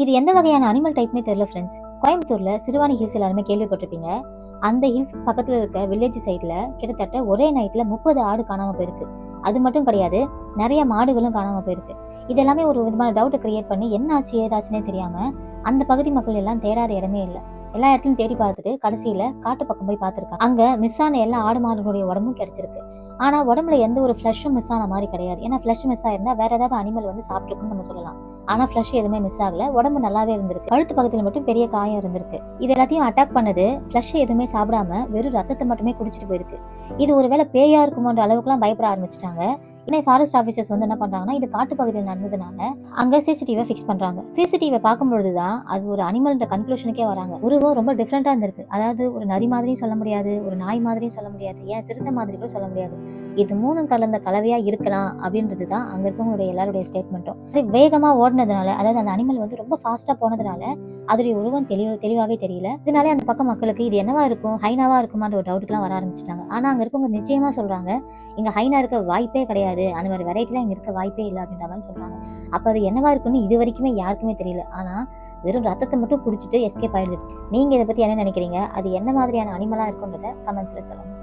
இது எந்த வகையான அனிமல் டைப்னே தெரியல ஃப்ரெண்ட்ஸ். கோயம்புத்தூர்ல சிறுவாணி ஹில்ஸ் எல்லாருமே கேள்விப்பட்டிருப்பீங்க. அந்த ஹில்ஸ் பக்கத்துல இருக்க வில்லேஜ் சைட்ல கிட்டத்தட்ட ஒரே நைட்ல 30 ஆடு காணாம போயிருக்கு. அது மட்டும் கிடையாது, நிறைய மாடுகளும் காணாம போயிருக்கு. இது எல்லாமே ஒரு விதமான டவுட் கிரியேட் பண்ணி என்ன ஆச்சு ஏதாச்சுன்னே தெரியாம அந்த பகுதி மக்கள் எல்லாம் தேடாத இடமே இல்லை. எல்லா இடத்துலயும் தேடி பார்த்துட்டு கடைசியில காட்டு பக்கம் போய் பார்த்திருக்காங்க. அங்க மிஸ் ஆன எல்லா ஆடு மாடுகளுடைய உடம்பும் கிடைச்சிருக்கு. ஆனா உடம்புல எந்த ஒரு ஃபிளஷும் மிஸ் ஆன மாதிரி கிடையாது. ஏன்னா ஃபிளஷ் மிஸ் ஆயிருந்தா வேற ஏதாவது அனிமல் வந்து சாப்பிட்டுருக்குன்னு நம்ம சொல்லலாம். ஆனா ஃபிளஷ் எதுவுமே மிஸ் ஆகல. உடம்பு நல்லாவே இருந்திருக்கு. கழுத்து பக்கத்துல மட்டும் பெரிய காயம் இருந்திருக்கு. இது எல்லாத்தையும் அட்டாக் பண்ணது ஃபிளஷ் எதுவுமே சாப்பிடாம வெறும் ரத்தத்தை மட்டுமே குடிச்சிட்டு போயிருக்கு. இது ஒருவேளை பேயா இருக்குமோன்ற அளவுக்குலாம் பயப்பட ஆரம்பிச்சிட்டாங்க. ஏன்னா ஃபாரஸ்ட் ஆஃபீஸர்ஸ் வந்து என்ன பண்றாங்கன்னா, இது காட்டு பகுதியில் நடந்ததுனால அங்க சிசிடிவி ஃபிக்ஸ் பண்றாங்க. சிசிடிவி பார்க்கும்பொழுதுதான் அது ஒரு அனிமல்ன்ற கன்க்ளூஷனுக்கே வராங்க. உருவம் ரொம்ப டிஃப்ரெண்டா இருந்திருக்கு. அதாவது ஒரு நரி மாதிரியும் சொல்ல முடியாது, ஒரு நாய் மாதிரியும் சொல்ல முடியாது, ஏன் சிறுத்தை மாதிரி கூட சொல்ல முடியாது. இது மூணும் கலந்த கலவையா இருக்கலாம் அப்படின்றது தான் அங்க இருக்கவங்களுடைய எல்லாருடைய ஸ்டேட்மெண்ட்டும். வேகமா ஓடினதுனால, அதாவது அந்த அனிமல் வந்து ரொம்ப ஃபாஸ்டா போனதுனால அதோடைய உருவம் தெளிவாவே தெரியல. இதனாலே அந்த பக்கம் மக்களுக்கு இது என்னவா இருக்கும், ஹைனாவா இருக்குமான்ற ஒரு டவுட்லாம் வர ஆரம்பிச்சிட்டாங்க. ஆனா அங்க இருக்கவங்க நிச்சயமா சொல்றாங்க, இங்க ஹைனா இருக்க வாய்ப்பே கிடையாது, அந்த மாதிரி வெரைட்டிலாம் இங்க இருக்க வாய்ப்பே இல்லை அப்படின்ற மாதிரி சொல்றாங்க. அப்ப அது என்னவா இருக்குன்னு இது வரைக்குமே யாருக்குமே தெரியல. ஆனா வெறும் ரத்தத்தை மட்டும் குடிச்சிட்டு எஸ்கேப் ஆயிடுது. நீங்க இதை பத்தி என்ன நினைக்கிறீங்க? அது என்ன மாதிரியான அனிமலா இருக்குன்றத கமெண்ட்ஸ்ல சொல்லுங்க.